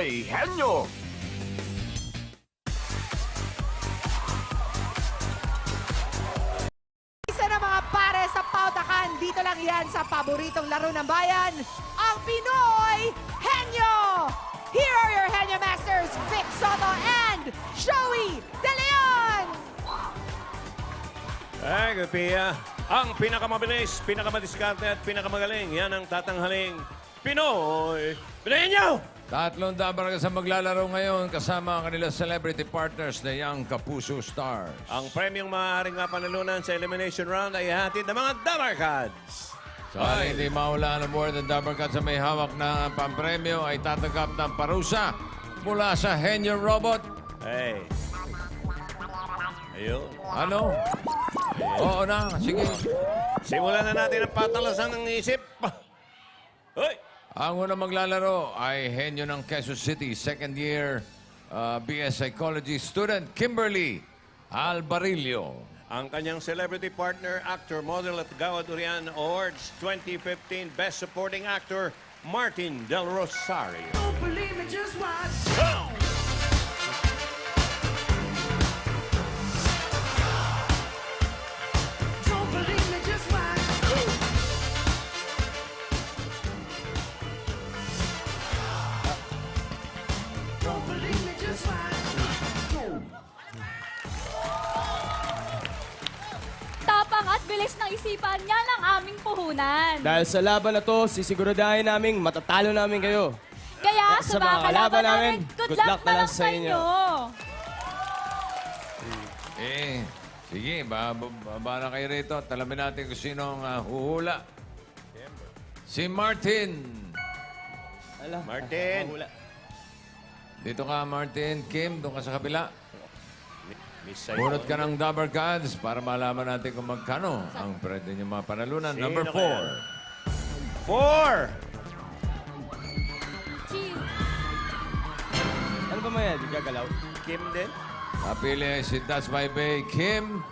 Pinoy Henyo. Isa na mga pare sa pautakan, dito lang yan sa paboritong laro ng bayan, ang Pinoy Henyo! Here are your Henyo Masters, Vic Soto and Joey De Leon! Ay, Pia, ang pinakamabilis, pinakamadiskarte at pinakamagaling, yan ang tatanghaling Pinoy Henyo! Tatlong dabarkas ang maglalaro ngayon kasama ang kanilang celebrity partners na Young Kapuso Stars. Ang premyong maaaring mapanalunan sa elimination round ay hatid ng mga Dabarkads. Sa hindi maulaan ng more than dabarkas sa may hawak na pampremyo ay tatanggap ng parusa mula sa Henyo Robot. Hey. Ayun. Ano? Oo na, sige. Simulan na natin ang patalasan ng isip. Hoy! Ang unang maglalaro ay Henyo ng Quezon City, second year BS Psychology student Kimberly Albarillo. Ang kanyang celebrity partner, actor, model at Gawad Urian Awards 2015 Best Supporting Actor, Martin Del Rosario. Don't believe me, just watch. Don't believe me, just watch. Don't believe me, just watch. Tapang at bilis ng isipan, yan ang aming puhunan. Dahil sa laban na to, sisiguraduhin naming matatalo namin kayo. Kaya sa mga kalaban namin, good luck na lang sa inyo. Sige, baba na kayo rito. Talamin natin kung sino ang huhula. Si Martin. Martin. Dito ka, Martin. Kim, doon ka sa kabila. Miss Bunot ka ng Dabber Cards para malaman natin kung magkano ang pwede niyo mga panalunan. Sino Number kaya? 4. 4. Chill. Ano ba maya? Di gagalaw? Kim din. Napili si That's My Bay, Kim.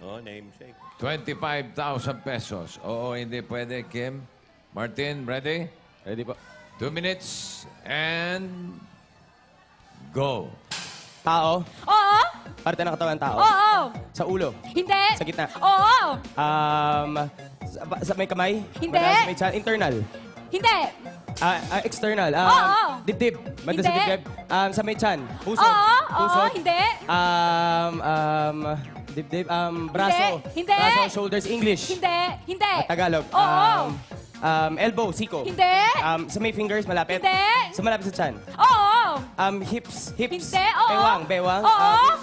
Oh, namesake. 25,000 pesos. Oo, hindi pwede, Kim. Martin, ready? Ready po. 2 minutes and go. Tao. Oo. Parte ng katawan tao. Oo. Sa ulo. Hindi. Sa gitna. Oo. Sa may kamay. Hindi. Sa may tiyan. Internal. Hindi. External. Oo. Dibdib. Banda sa Hindi. dibdib. Sa may tiyan. Puso. Oo. Puso. Oo. Hindi. Dibdib. Braso. Hindi. Braso, shoulders, English. Hindi. Hindi. Tagalog. Oo. Elbow, siko. Hindi. Sa may fingers, malapit. Hindi. Sa malapit sa tiyan. Oo. Hips. Hips. Hindi. Oo. Bewang. Bewang. Oo. Waist.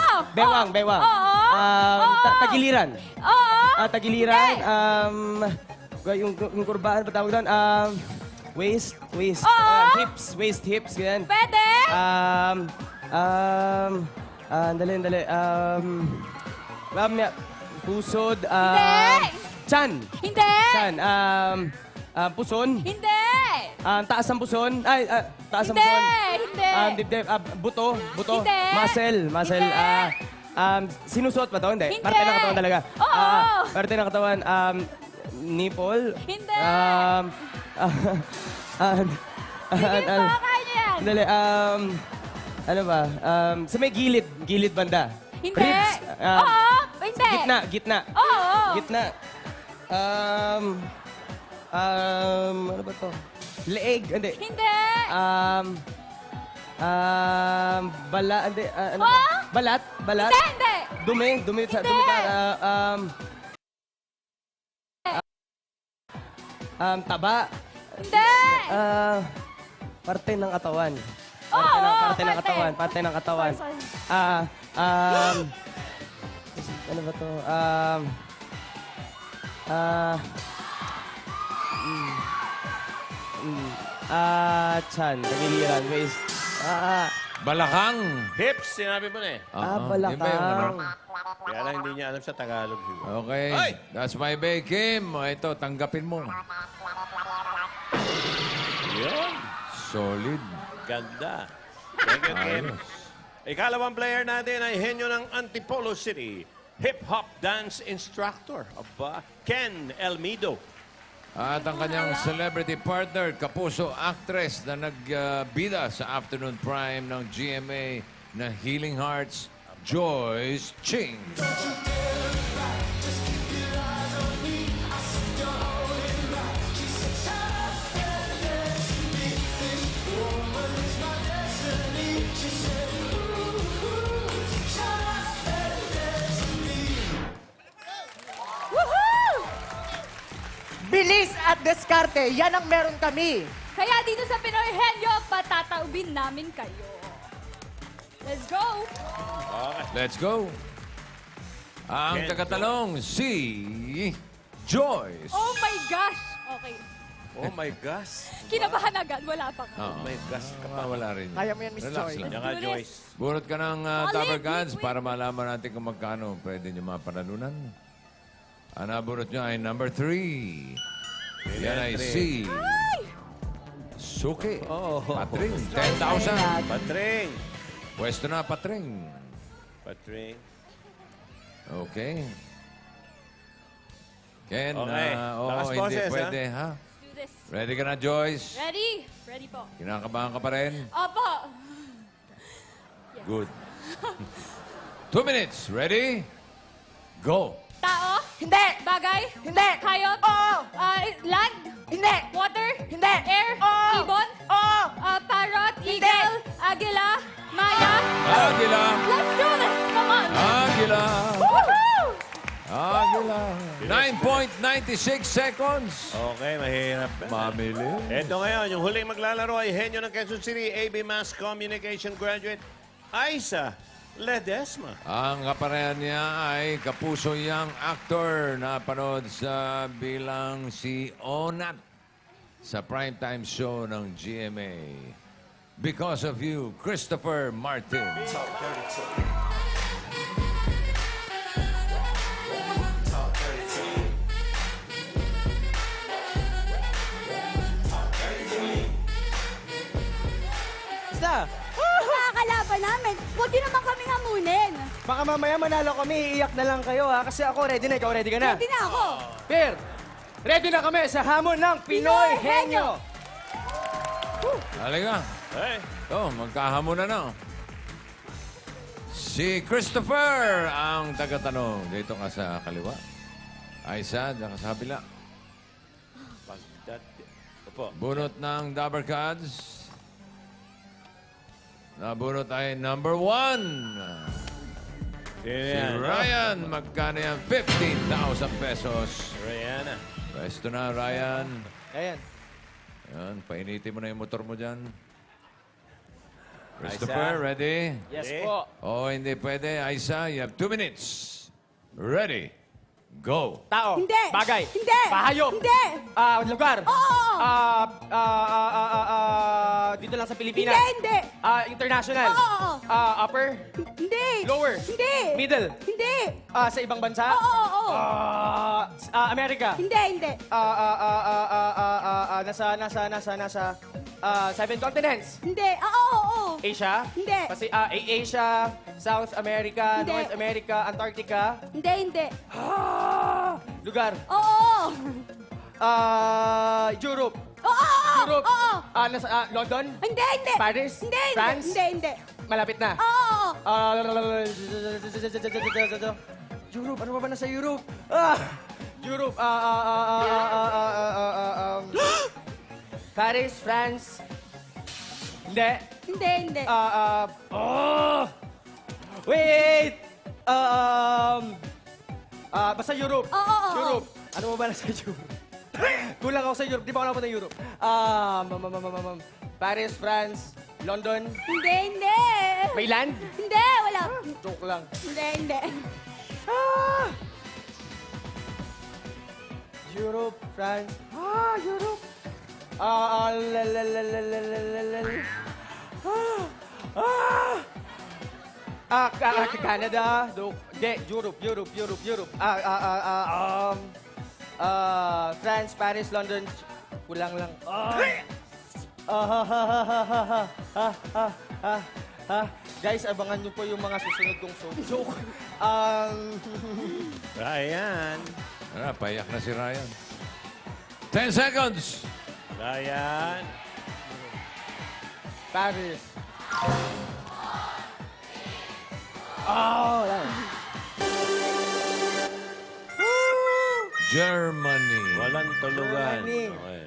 Oo. Bewang. Bewang. Oo. Oo. Tagiliran. Oo. Tagiliran. Hindi. Yung kurbahan, ba tawag doon? Waist. Waist. Oo. Hips. Waist, hips. Ganyan. Pwede. Dali. Pusod. Hindi. Chan. Hindi. Chan. Puson. Hindi. Taas ng puson. Taas ng Hindi. puson. Hindi. Dibdib. Buto. Buto. Hindi. Muscle. Hindi. Sinusuot ba to? Hindi. Hindi. Parte ng katawan talaga. Oo. Parte ng katawan. Nipple. Hindi. Sige po, kaya niyo yan. Dali. Ano ba? Sa may gilid. Gilid banda. Hindi. Ribs. Oo. Hindi. Gitna. Oo. Gitna. Ano ba to? Leeg. Hindi. Hindi. Hindi. Ano ba? Oh? Balat. Hindi. Dumi Hindi. ka. Taba. Hindi. Parte ng katawan. Oo, Parte ng katawan. Parte ng katawan. Sorry. Ano ba to? Chan. Tagiliran. Waist. Balakang. Hips, sinabi mo na eh. Yun ba yung ano? Balakang. Kaya lang hindi niya alam sa Tagalog. siguro. Okay. Ay! That's My Bay, Kim. Ito, tanggapin mo. Yun. Solid. Ganda. Thank you, Kim. Ayos. Ikalawang player natin ay henyo ng Antipolo City. Hip-hop dance instructor. Aba, Ken Elmido. At ang kanyang celebrity partner, kapuso actress na nagbida sa afternoon prime ng GMA na Healing Hearts, Joyce Ching. Woohoo! Bilis at diskarte, yan ang meron kami. Kaya dito sa Pinoy Henyo, patataubin namin kayo. Let's go! Let's go. Ang Ken, tagatanong, si Joyce. Oh my gosh! Okay. Oh my gosh. Kinabahan agad, wala pa. Oo. My gosh. Wala rin. Kaya mo yan, Miss Relax Joy. lang. Yan nga, Joyce. Bunot ka ng Solid, Dabber Gods wait. para malaman natin kung magkano pwede nyo mapanalunan. Ang nabunot nyo ay number 3. Yan ay si Suki. Patring. 10,000. Patring. Pwesto na, Patring. Patring. Okay. Ken, Okay. Lakas hindi boses, ha? pwede, ha? Let's do this. Ready ka na, Joyce? Ready? Ready po. Kinakabahan ka pa rin? Opo. Good. 2 minutes. Ready? Go. Tao? Hindi! Bagay? Hindi! Hayop? Oo! Land? Hindi! Water? Hindi! Air? Oo! Ibon? Oo! Parrot? Eagle? Agila? Maya? Agila. Let's do this! Come on! Agila. Woohoo! Agila. 9.96 seconds. Okay, mahirap. Mamili. Ito ngayon, yung huling maglalaro ay henyo ng Quezon City, AB Mass Communication graduate, Aiza Ledesma. Ang kaparehan niya ay kapuso niyang actor na panood sa bilang si Onat sa primetime show ng GMA. Because of You, Christopher Martin. Basta, Nakakalaban namin. Huwag niyo naman kami hamunin. baka mamaya manalo kami, iiyak na lang kayo ha. Kasi ako ready na, ikaw ready ka na. Ready na ako. Per, ready na kami sa hamon ng Pinoy Henyo. Halika. Hey, Magkahamon na. Si Christopher ang tagatanong. Dito ka sa kaliwa. Aiza, dyan ka sa kabila. pagdat... Opo. Bunot ng Dabber Cards. Nabunot ay number 1. Sino Si yan? Ryan, magkano yan? 15,000 pesos. Rihanna. Pwesto na, Ryan. Ayan. Yan, painitin mo na yung motor mo dyan. Christopher, ready? Yes Ready? po. Oh, hindi pwede. Aiza, you have 2 minutes. Ready? Go. Tao. Hindi. Bagay. Hindi. Pahayop. Hindi. Lugar. Oo. Dito lang sa Pilipinas. Hindi. International. Oo. Upper. Hindi. Lower. Hindi. Middle. Hindi. Sa ibang bansa. Oo. Amerika. Hindi. Nasa 7 continents. Hindi. Oo. Asia. Hindi. Kasi Asia, South America, Hindi. North America, Antarctica. Hindi. Lugar. Oo. Europe. Oo. Europe. Oo. Nasa London. Hindi. Paris? Hindi. France? Hindi. Malapit na. Oo. Europe. Ano ba nasa Europe? Europe. Paris, France. Hindi. Hindi. Wait! Basta Europe. Oo. Europe. Ano mo ba nasa Europe? Kulang ako sa Europe. Di ba ako napunta ng Europe? Paris, France, London. Hindi. May land? Hindi. Wala. Joke lang. Hindi. Europe, France. Europe. Canada. Europe. France, Paris, London. Kulang lang. Guys, abangan nyo po yung mga susunod kong joke. Ryan. Payak na si Ryan. 10 seconds. Ryan. Paris. Oh, lang. Germany. Walang tulugan. Germany. Okay.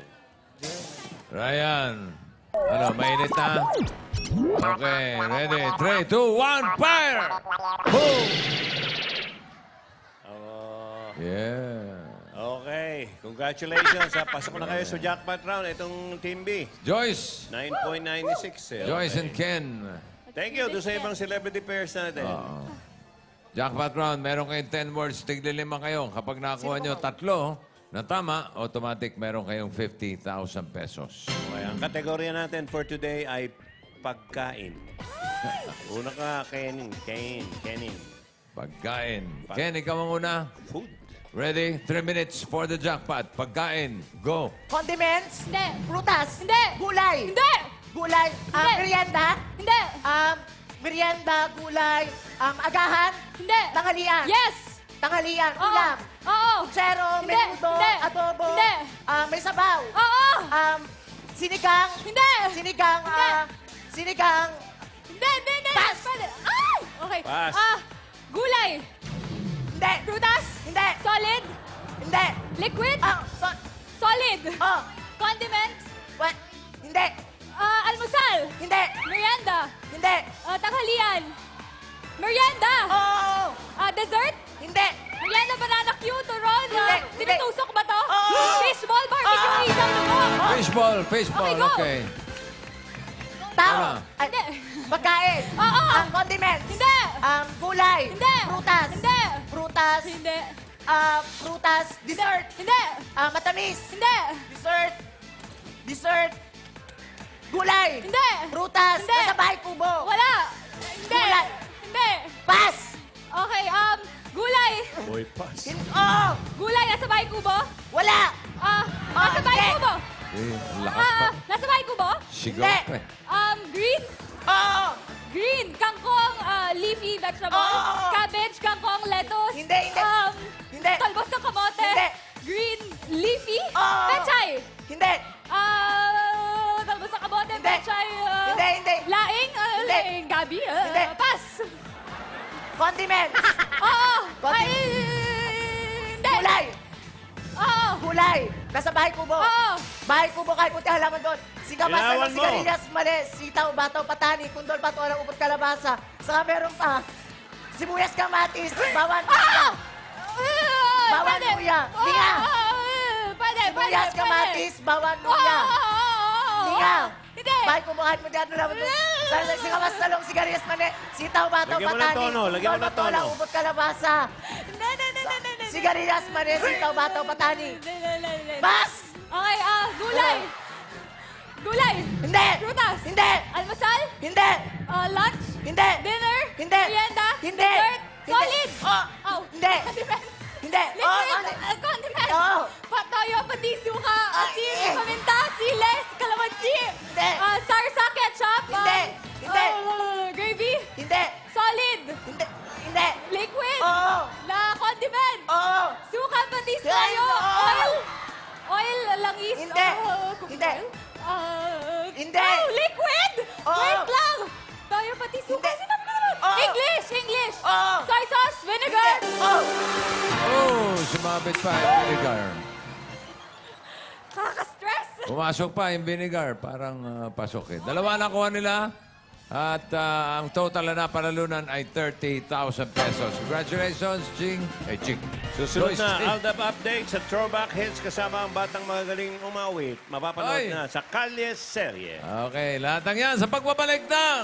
Ryan. Ano, mainit na? Okay, ready? 3, 2, 1, fire! Boom! Yeah. Okay. Congratulations. Pasok na kayo sa jackpot round. Itong Team B. Joyce. 9.96. Joyce and Ken. Thank you. Doon sa ibang celebrity pairs natin. Jackpot round, meron kayong 10 words, tigli-5 kayo. Kapag nakakuha nyo 3 na tama, automatic meron kayong 50,000 pesos. Okay, ang kategorya natin for today ay pagkain. Una ka, Kenin. Pagkain. Ken, ikaw ang una. Food. Ready? 3 minutes for the jackpot. Pagkain. Go. Condiments? Hindi. Prutas? Hindi. Gulay? Hindi. Gulay? Hindi. Merienda? Hindi. Merienda, gulay, agahan? Hindi. Tanghalian? Yes. Tanghalian, Oo. ulam? Oo. Putsero, Hindi. menudo, Hindi. adobo? Hindi. May sabaw? Oo. Sinigang? Hindi. Sinigang, Hindi. sinigang? Hindi. Pass. Pwede. Ay! Okay. Pass. Gulay. Hindi. Prutas. Hindi. Solid. Hindi. Liquid. Solid. Oh, Condiments. what? Hindi. Almusal. Hindi. Merienda. Hindi. Tanghalian. Merienda. Oh, Dessert. hindi. Merienda, banana Q, turon. Hindi. Tinutusok ba to? Oo. Fishball, barbecue, isaw lugo. Fishball, fishball. Okay, go. Okay. Tao. Ano? Ay, Hindi. pagkain. Oo. Condiments. Hindi. Gulay. Hindi. Prutas. Hindi. Prutas. Hindi. Prutas. Dessert. Hindi. Matamis. Hindi. Dessert. Gulay. Hindi. Prutas. Hindi. Nasa bahay kubo. Wala. Hindi. Gulay. Hindi. Pass. Okay, gulay. Boy, pass. Oh, Gulay, nasa bahay kubo. wala. Nasa bahay hindi. kubo. Lakas pa. Nasa bahay kubo. Sigaw Hindi. pa eh. Green. Oh, Green. Kangkong, leafy vegetable. Oo. Cabbage, kangkong, lettuce. Hindi. Hindi. Talbos ng kamote. Hindi. Green, leafy. Oo. Pechay. Hindi. Talbos ng kamote, Hindi. pechay. Hindi. Laing, Hindi. laing, gabi. Hindi. Pass. Condiments. Oo. Konti. Hindi. Gulay. Oo. Gulay. Nasa bahay kubo. Oo. Bahay kubo, kahit puti halaman doon. Sigamas, Ilawan mo. sigarilyas, mali, sitaw, bataw, patani, kundol, patualang, upot, kalabasa. Saka meron pa, sibuyas, kamatis, bawang, Bawang luya. Linga. Pwede. sibuyas, kamatis, bawang, luya. Linga. Hindi. Bahay kubo, kahit puti halaman doon. Sigamas, talong, sigarilyas, mali, sitaw, bataw, Lagyan mo ng patani, tono, lagyan mo ng kundol, patualang, tono. upot, kalabasa. Sigarilyas, mali, sitaw, bataw, patani. Bas! Okay, gulay. Gulay. Hindi! Prutas. Hindi! Almusal. Hindi! Lunch. Hindi! Dinner. Hindi! Merienda. Hindi! Dessert. Hindi! Solid. Oh! Hindi! Condiments. Hindi! Liquid. Condiments. Oo. Patoyo, pati suka, asin, eh. paminta, siles, kalamansi. Hindi. Sarsa, ketchup. Hindi. Hindi. Gravy. Hindi! Solid. Hindi! Hindi! Liquid. Oo! Condiment. Oo! Suka, patis, Ay, toyo. oo. Oil. Oil, langis. Hindi. Cooking Hindi. oil. Hindi. Liquid. Oo. Wait lang. Toyo, patis, suka. Hindi. Sinabi ko naman. Oo. English. Oo. Soy sauce, vinegar. Hindi! Oh! Oh, sumabit pa yung vinegar. Kaka-stress. Pumasok pa yung vinegar. Parang pasok eh. Dalawa nakuha nila. At ang total na napanalunan ay 30,000 pesos. Congratulations, Ching. Ching. Susunod Joyce, na Ching. Aldab Update sa Throwback Hits kasama ang batang magagaling umawit. Mapapanood Ay. na sa Kalye Serye. Okay, lahat ng yan sa pagbabalik ng...